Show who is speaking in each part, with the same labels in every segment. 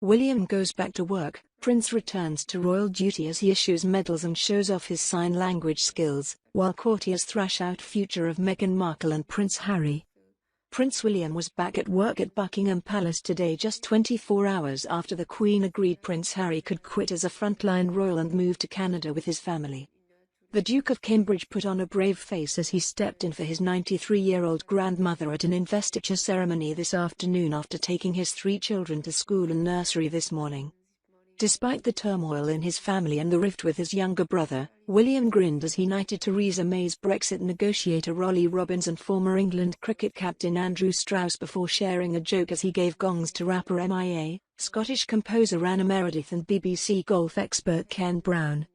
Speaker 1: William goes back to work. Prince returns to royal duty as he issues medals and shows off his sign language skills, while courtiers thrash out future of Meghan Markle and Prince Harry. Prince William was back at work at Buckingham Palace today, just 24 hours after the Queen agreed Prince Harry could quit as a frontline royal and move to Canada with his family. The Duke of Cambridge put on a brave face as he stepped in for his 93-year-old grandmother at an investiture ceremony this afternoon after taking his 3 children to school and nursery this morning. Despite the turmoil in his family and the rift with his younger brother, William grinned as he knighted Theresa May's Brexit negotiator Rolly Robbins and former England cricket captain Andrew Strauss before sharing a joke as he gave gongs to rapper MIA, Scottish composer Anna Meredith and BBC golf expert Ken Brown.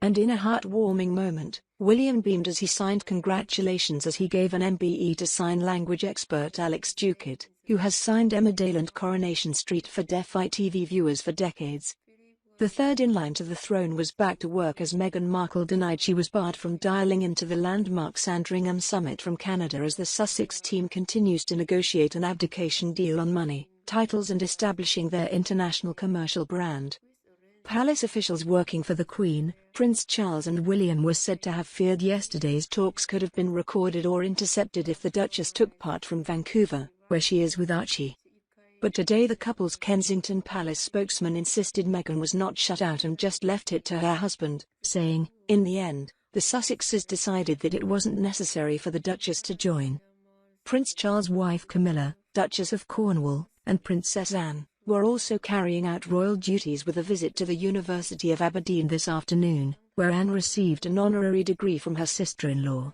Speaker 1: And in a heartwarming moment, William beamed as he signed congratulations as he gave an MBE to sign language expert Alex Ducat, who has signed Emmerdale and Coronation Street for deaf ITV viewers for decades. The third in line to the throne was back to work as Meghan Markle denied she was barred from dialing into the landmark Sandringham summit from Canada as the Sussex team continues to negotiate an abdication deal on money, titles and establishing their international commercial brand. Palace officials working for the Queen, Prince Charles and William were said to have feared yesterday's talks could have been recorded or intercepted if the Duchess took part from Vancouver, where she is with Archie. But today the couple's Kensington Palace spokesman insisted Meghan was not shut out and just left it to her husband, saying, "In the end, the Sussexes decided that it wasn't necessary for the Duchess to join." Prince Charles' wife Camilla, Duchess of Cornwall, and Princess Anne were also carrying out royal duties with a visit to the University of Aberdeen this afternoon, where Anne received an honorary degree from her sister-in-law.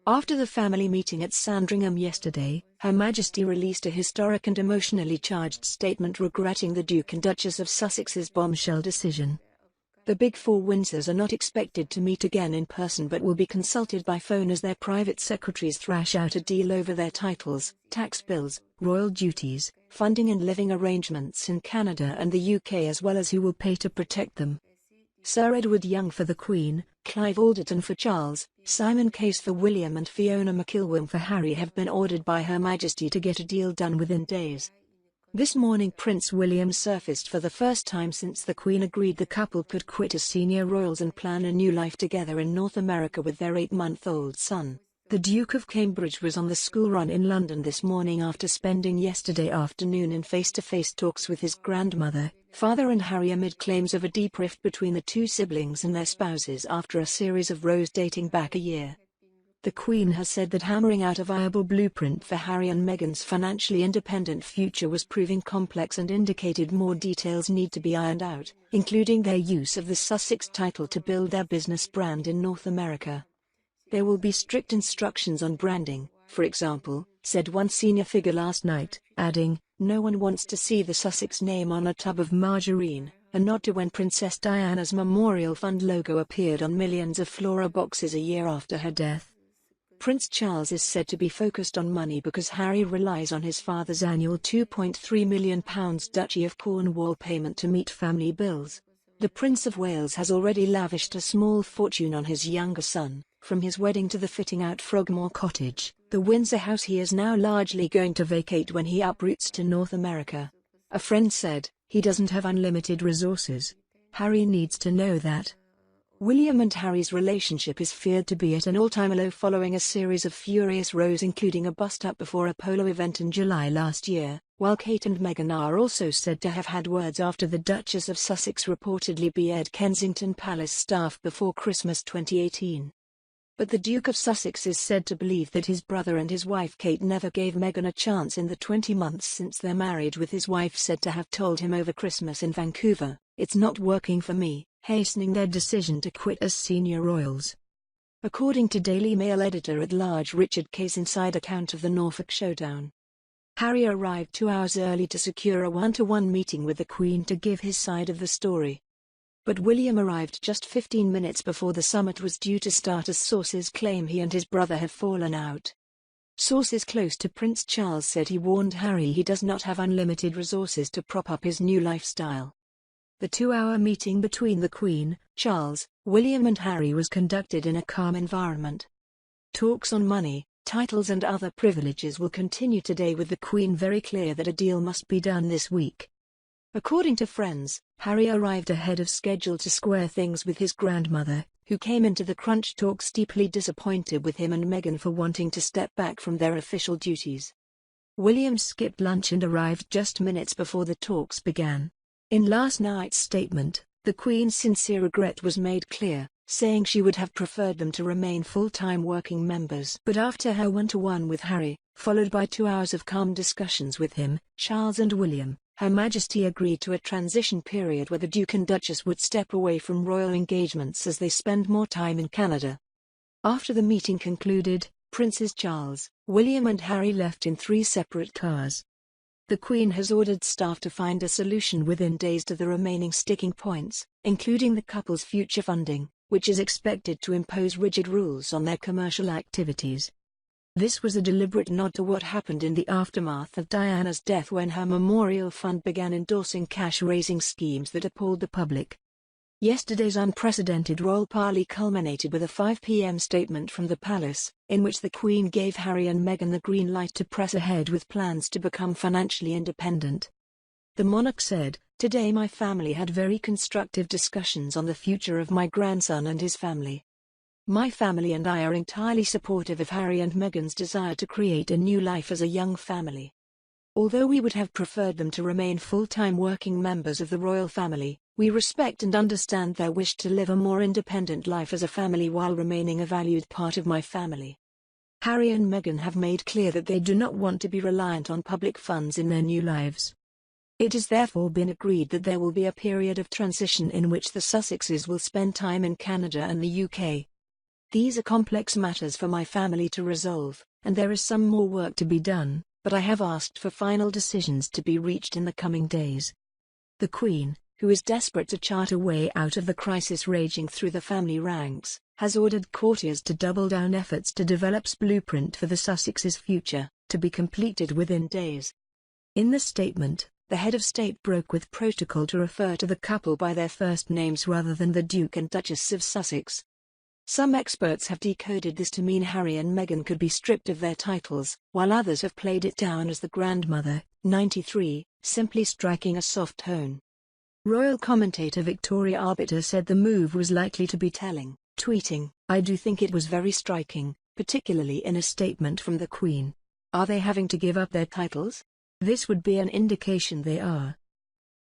Speaker 1: After the family meeting at Sandringham yesterday, Her Majesty released a historic and emotionally charged statement regretting the Duke and Duchess of Sussex's bombshell decision. The Big Four Windsors are not expected to meet again in person but will be consulted by phone as their private secretaries thrash out a deal over their titles, tax bills, royal duties, funding and living arrangements in Canada and the UK, as well as who will pay to protect them. Sir Edward Young for the Queen, Clive Alderton for Charles, Simon Case for William and Fiona McIlwain for Harry have been ordered by Her Majesty to get a deal done within days. This morning Prince William surfaced for the first time since the Queen agreed the couple could quit as senior royals and plan a new life together in North America with their 8-month-old son. The Duke of Cambridge was on the school run in London this morning after spending yesterday afternoon in face-to-face talks with his grandmother, father and Harry amid claims of a deep rift between the two siblings and their spouses after a series of rows dating back a year. The Queen has said that hammering out a viable blueprint for Harry and Meghan's financially independent future was proving complex and indicated more details need to be ironed out, including their use of the Sussex title to build their business brand in North America. There will be strict instructions on branding, for example, said one senior figure last night, adding, "No one wants to see the Sussex name on a tub of margarine," a nod to when Princess Diana's Memorial Fund logo appeared on millions of Flora boxes a year after her death. Prince Charles is said to be focused on money because Harry relies on his father's annual £2.3 million Duchy of Cornwall payment to meet family bills. The Prince of Wales has already lavished a small fortune on his younger son, from his wedding to the fitting out Frogmore Cottage, the Windsor house he is now largely going to vacate when he uproots to North America. A friend said, "He doesn't have unlimited resources. Harry needs to know that." William and Harry's relationship is feared to be at an all-time low following a series of furious rows, including a bust-up before a polo event in July last year, while Kate and Meghan are also said to have had words after the Duchess of Sussex reportedly beheaded Kensington Palace staff before Christmas 2018. But the Duke of Sussex is said to believe that his brother and his wife Kate never gave Meghan a chance in the 20 months since their marriage, with his wife said to have told him over Christmas in Vancouver, "It's not working for me," hastening their decision to quit as senior royals. According to Daily Mail editor-at-large Richard Kay's inside account of the Norfolk showdown, Harry arrived 2 hours early to secure a one-to-one meeting with the Queen to give his side of the story. But William arrived just 15 minutes before the summit was due to start, as sources claim he and his brother have fallen out. Sources close to Prince Charles said he warned Harry he does not have unlimited resources to prop up his new lifestyle. The 2-hour meeting between the Queen, Charles, William and Harry was conducted in a calm environment. Talks on money, titles and other privileges will continue today, with the Queen very clear that a deal must be done this week. According to friends, Harry arrived ahead of schedule to square things with his grandmother, who came into the crunch talks deeply disappointed with him and Meghan for wanting to step back from their official duties. William skipped lunch and arrived just minutes before the talks began. In last night's statement, the Queen's sincere regret was made clear, saying she would have preferred them to remain full-time working members. But after her one-to-one with Harry, followed by 2 hours of calm discussions with him, Charles and William, Her Majesty agreed to a transition period where the Duke and Duchess would step away from royal engagements as they spend more time in Canada. After the meeting concluded, Princes Charles, William and Harry left in 3 separate cars. The Queen has ordered staff to find a solution within days to the remaining sticking points, including the couple's future funding, which is expected to impose rigid rules on their commercial activities. This was a deliberate nod to what happened in the aftermath of Diana's death when her memorial fund began endorsing cash-raising schemes that appalled the public. Yesterday's unprecedented royal parley culminated with a 5 p.m. statement from the palace, in which the Queen gave Harry and Meghan the green light to press ahead with plans to become financially independent. The monarch said, "Today my family had very constructive discussions on the future of my grandson and his family. My family and I are entirely supportive of Harry and Meghan's desire to create a new life as a young family. Although we would have preferred them to remain full-time working members of the royal family, we respect and understand their wish to live a more independent life as a family while remaining a valued part of my family. Harry and Meghan have made clear that they do not want to be reliant on public funds in their new lives. It has therefore been agreed that there will be a period of transition in which the Sussexes will spend time in Canada and the UK. These are complex matters for my family to resolve, and there is some more work to be done, but I have asked for final decisions to be reached in the coming days." The Queen, who is desperate to chart a way out of the crisis raging through the family ranks, has ordered courtiers to double down efforts to develop a blueprint for the Sussexes' future, to be completed within days. In the statement, the head of state broke with protocol to refer to the couple by their first names rather than the Duke and Duchess of Sussex. Some experts have decoded this to mean Harry and Meghan could be stripped of their titles, while others have played it down as the grandmother, 93, simply striking a soft tone. Royal commentator Victoria Arbiter said the move was likely to be telling, tweeting, "I do think it was very striking, particularly in a statement from the Queen. Are they having to give up their titles? This would be an indication they are."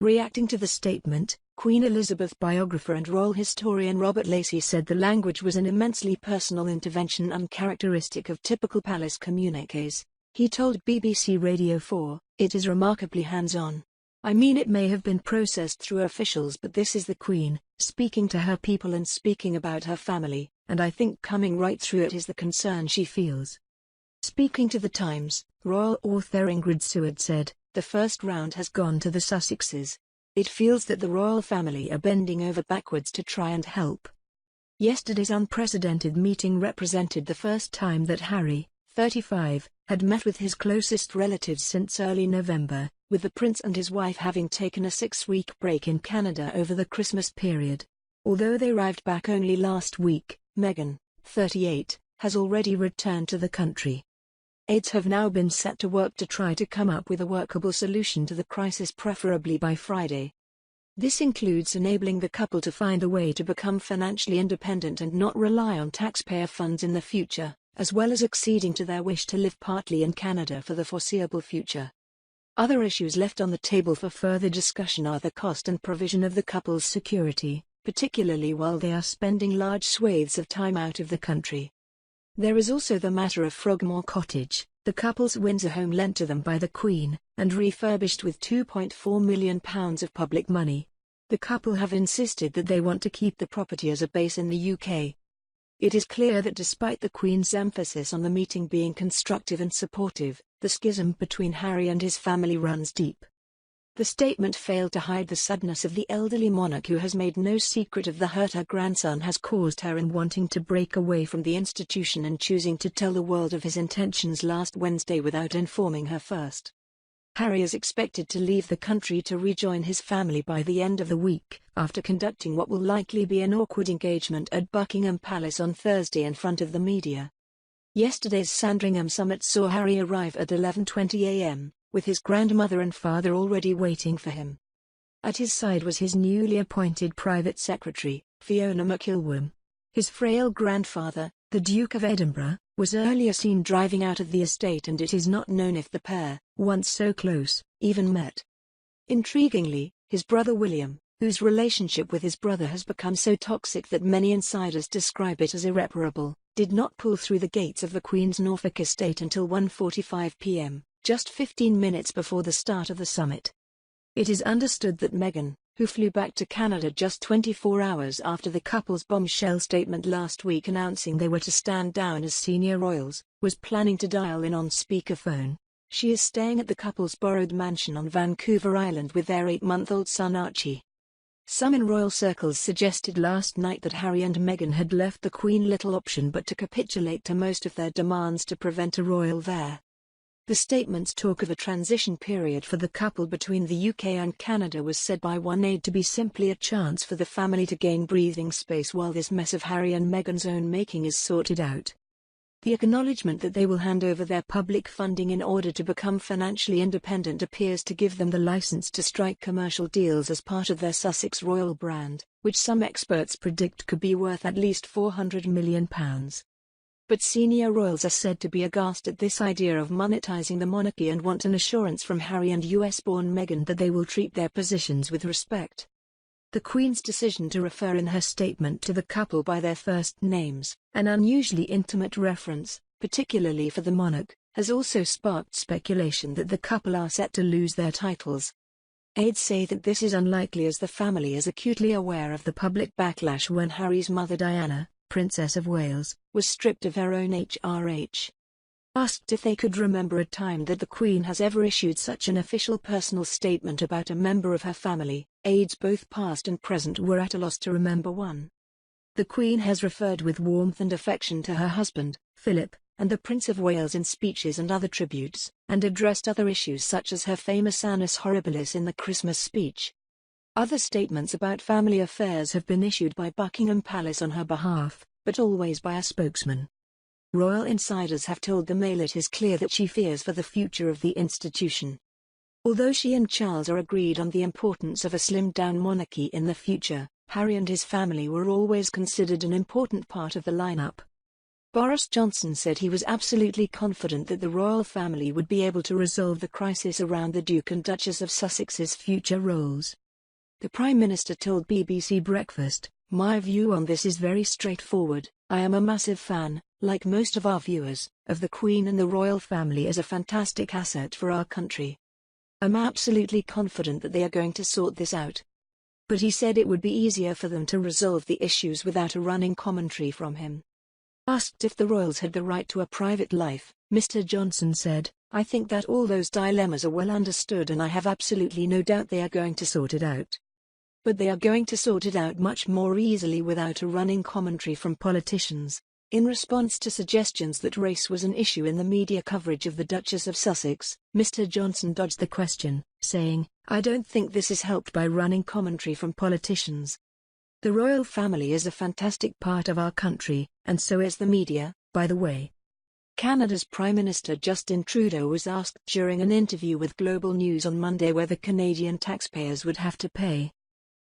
Speaker 1: Reacting to the statement, Queen Elizabeth biographer and royal historian Robert Lacey said the language was an immensely personal intervention uncharacteristic of typical palace communiques. He told BBC Radio 4, "It is remarkably hands-on. I mean, it may have been processed through officials, but this is the Queen, speaking to her people and speaking about her family, and I think coming right through it is the concern she feels." Speaking to The Times, royal author Ingrid Seward said, "The first round has gone to the Sussexes. It feels that the royal family are bending over backwards to try and help." Yesterday's unprecedented meeting represented the first time that Harry, 35, had met with his closest relatives since early November, with the prince and his wife having taken a 6-week break in Canada over the Christmas period. Although they arrived back only last week, Meghan, 38, has already returned to the country. Aides have now been set to work to try to come up with a workable solution to the crisis, preferably by Friday. This includes enabling the couple to find a way to become financially independent and not rely on taxpayer funds in the future, as well as acceding to their wish to live partly in Canada for the foreseeable future. Other issues left on the table for further discussion are the cost and provision of the couple's security, particularly while they are spending large swathes of time out of the country. There is also the matter of Frogmore Cottage, the couple's Windsor home lent to them by the Queen, and refurbished with £2.4 million of public money. The couple have insisted that they want to keep the property as a base in the UK. It is clear that despite the Queen's emphasis on the meeting being constructive and supportive, the schism between Harry and his family runs deep. The statement failed to hide the sadness of the elderly monarch, who has made no secret of the hurt her grandson has caused her in wanting to break away from the institution and choosing to tell the world of his intentions last Wednesday without informing her first. Harry is expected to leave the country to rejoin his family by the end of the week, after conducting what will likely be an awkward engagement at Buckingham Palace on Thursday in front of the media. Yesterday's Sandringham summit saw Harry arrive at 11:20 a.m., with his grandmother and father already waiting for him. At his side was his newly appointed private secretary, Fiona McIlwim. His frail grandfather, the Duke of Edinburgh, was earlier seen driving out of the estate, and it is not known if the pair, once so close, even met. Intriguingly, his brother William, whose relationship with his brother has become so toxic that many insiders describe it as irreparable, did not pull through the gates of the Queen's Norfolk estate until 1:45 p.m., just 15 minutes before the start of the summit. It is understood that Meghan, who flew back to Canada just 24 hours after the couple's bombshell statement last week announcing they were to stand down as senior royals, was planning to dial in on speakerphone. She is staying at the couple's borrowed mansion on Vancouver Island with their 8-month-old son Archie. Some in royal circles suggested last night that Harry and Meghan had left the Queen little option but to capitulate to most of their demands to prevent a royal there. The statements talk of a transition period for the couple between the UK and Canada was said by one aide to be simply a chance for the family to gain breathing space while this mess of Harry and Meghan's own making is sorted out. The acknowledgement that they will hand over their public funding in order to become financially independent appears to give them the license to strike commercial deals as part of their Sussex royal brand, which some experts predict could be worth at least £400 million. But senior royals are said to be aghast at this idea of monetizing the monarchy and want an assurance from Harry and US-born Meghan that they will treat their positions with respect. The Queen's decision to refer in her statement to the couple by their first names, an unusually intimate reference, particularly for the monarch, has also sparked speculation that the couple are set to lose their titles. Aides say that this is unlikely as the family is acutely aware of the public backlash when Harry's mother Diana, Princess of Wales, was stripped of her own HRH. Asked if they could remember a time that the Queen has ever issued such an official personal statement about a member of her family, aides both past and present were at a loss to remember one. The Queen has referred with warmth and affection to her husband, Philip, and the Prince of Wales in speeches and other tributes, and addressed other issues such as her famous Annus Horribilis in the Christmas speech. Other statements about family affairs have been issued by Buckingham Palace on her behalf, but always by a spokesman. Royal insiders have told the Mail it is clear that she fears for the future of the institution. Although she and Charles are agreed on the importance of a slimmed-down monarchy in the future, Harry and his family were always considered an important part of the lineup. Boris Johnson said he was absolutely confident that the royal family would be able to resolve the crisis around the Duke and Duchess of Sussex's future roles. The Prime Minister told BBC Breakfast, "My view on this is very straightforward. I am a massive fan, like most of our viewers, of the Queen and the royal family as a fantastic asset for our country. I'm absolutely confident that they are going to sort this out." But he said it would be easier for them to resolve the issues without a running commentary from him. Asked if the royals had the right to a private life, Mr. Johnson said, "I think that all those dilemmas are well understood and I have absolutely no doubt they are going to sort it out. But they are going to sort it out much more easily without a running commentary from politicians." In response to suggestions that race was an issue in the media coverage of the Duchess of Sussex, Mr. Johnson dodged the question, saying, "I don't think this is helped by running commentary from politicians. The royal family is a fantastic part of our country, and so is the media, by the way." Canada's Prime Minister Justin Trudeau was asked during an interview with Global News on Monday whether Canadian taxpayers would have to pay.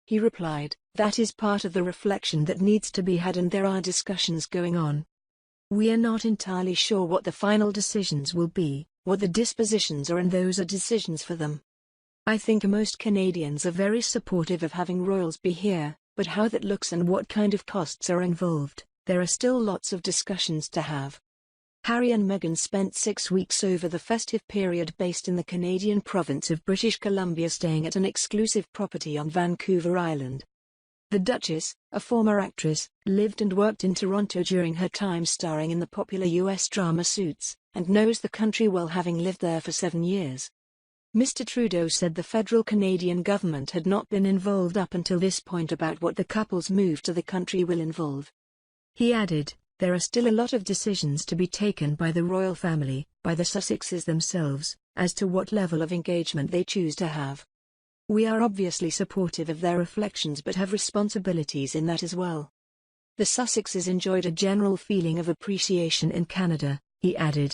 Speaker 1: He replied, "That is part of the reflection that needs to be had and there are discussions going on. We are not entirely sure what the final decisions will be, what the dispositions are, and those are decisions for them. I think most Canadians are very supportive of having royals be here, but how that looks and what kind of costs are involved, there are still lots of discussions to have." Harry and Meghan spent 6 weeks over the festive period based in the Canadian province of British Columbia, staying at an exclusive property on Vancouver Island. The Duchess, a former actress, lived and worked in Toronto during her time starring in the popular US drama Suits, and knows the country well, having lived there for 7 years. Mr. Trudeau said the federal Canadian government had not been involved up until this point about what the couple's move to the country will involve. He added, "There are still a lot of decisions to be taken by the royal family, by the Sussexes themselves, as to what level of engagement they choose to have. We are obviously supportive of their reflections but have responsibilities in that as well." The Sussexes enjoyed a general feeling of appreciation in Canada, he added,